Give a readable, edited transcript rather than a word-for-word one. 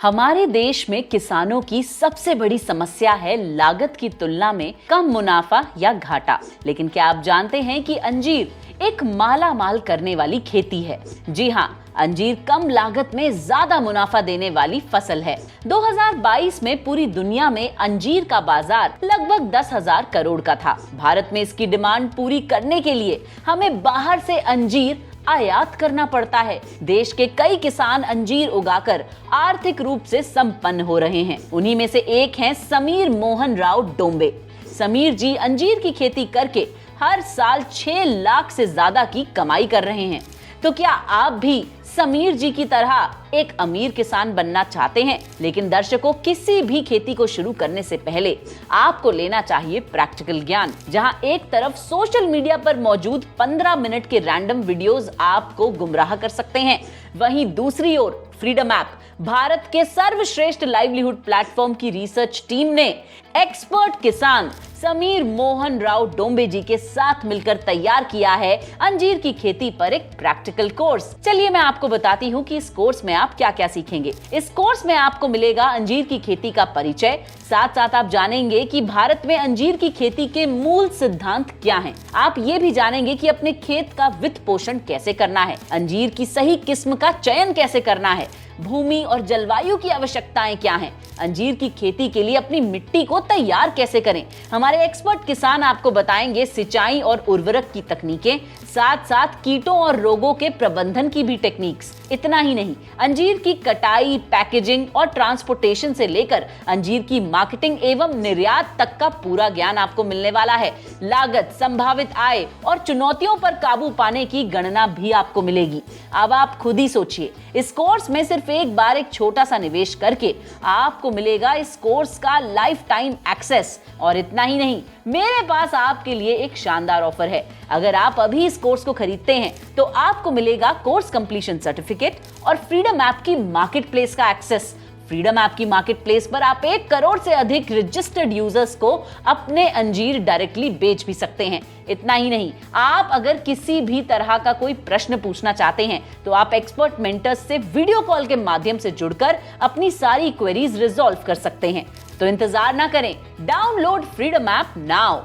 हमारे देश में किसानों की सबसे बड़ी समस्या है लागत की तुलना में कम मुनाफा या घाटा। लेकिन क्या आप जानते हैं कि अंजीर एक माला माल करने वाली खेती है? जी हाँ, अंजीर कम लागत में ज्यादा मुनाफा देने वाली फसल है। 2022 में पूरी दुनिया में अंजीर का बाजार लगभग 10,000 करोड़ का था। भारत में इसकी डिमांड पूरी करने के लिए हमें बाहर से अंजीर आयात करना पड़ता है। देश के कई किसान अंजीर उगाकर आर्थिक रूप से संपन्न हो रहे हैं। उन्हीं में से एक हैं समीर मोहन राव डोंबे। समीर जी अंजीर की खेती करके हर साल 6 लाख से ज्यादा की कमाई कर रहे हैं। तो क्या आप भी समीर जी की तरह एक अमीर किसान बनना चाहते हैं? लेकिन दर्शकों, किसी भी खेती को शुरू करने से पहले आपको लेना चाहिए प्रैक्टिकल ज्ञान। जहां एक तरफ सोशल मीडिया पर मौजूद 15 मिनट के रैंडम वीडियोस आपको गुमराह कर सकते हैं, वहीं दूसरी ओर फ्रीडम ऐप, भारत के सर्वश्रेष्ठ लाइवलीहुड प्लेटफॉर्म की रिसर्च टीम ने एक्सपर्ट किसान समीर मोहन राव डोंबे जी के साथ मिलकर तैयार किया है अंजीर की खेती पर एक प्रैक्टिकल कोर्स। चलिए मैं आपको बताती हूँ कि इस कोर्स में आप क्या क्या सीखेंगे। इस कोर्स में आपको मिलेगा अंजीर की खेती का परिचय, साथ साथ आप जानेंगे कि भारत में अंजीर की खेती के मूल सिद्धांत क्या हैं। आप ये भी जानेंगे कि अपने खेत का वित्त पोषण कैसे करना है, अंजीर की सही किस्म का चयन कैसे करना है, भूमि और जलवायु की आवश्यकताएं क्या हैं, अंजीर की खेती के लिए अपनी मिट्टी को तैयार कैसे करें। हमारे एक्सपर्ट किसान आपको बताएंगे सिंचाई और उर्वरक की तकनीकें, साथ साथ कीटों और रोगों के प्रबंधन की भी टेक्निक्स। इतना ही नहीं, अंजीर की कटाई, पैकेजिंग और ट्रांसपोर्टेशन से लेकर अंजीर की मार्केटिंग एवं निर्यात तक का पूरा ज्ञान आपको मिलने वाला है। लागत, संभावित आय और चुनौतियों पर काबू पाने की गणना भी आपको मिलेगी। अब आप खुद ही सोचिए, इस कोर्स में सिर्फ एक बार एक छोटा सा निवेश करके आपको मिलेगा इस कोर्स का लाइफ टाइम एक्सेस। और इतना ही नहीं, मेरे पास आपके लिए एक शानदार ऑफर है। अगर आप अभी इस कोर्स को खरीदते हैं तो आपको मिलेगा कोर्स कंप्लीशन सर्टिफिकेट और फ्रीडम ऐप की मार्केट प्लेस का एक्सेस। फ्रीडम ऐप की मार्केट प्लेस पर आप 1 करोड़ से अधिक रजिस्टर्ड यूजर्स को अपने अंजीर डायरेक्टली बेच भी सकते हैं। इतना ही नहीं, आप अगर किसी भी तरह का कोई प्रश्न पूछना चाहते हैं तो आप एक्सपर्ट मेंटर्स से वीडियो कॉल के माध्यम से जुड़कर अपनी सारी क्वेरीज रिजॉल्व कर सकते हैं। तो इंतजार ना करें, डाउनलोड फ्रीडम ऐप नाउ।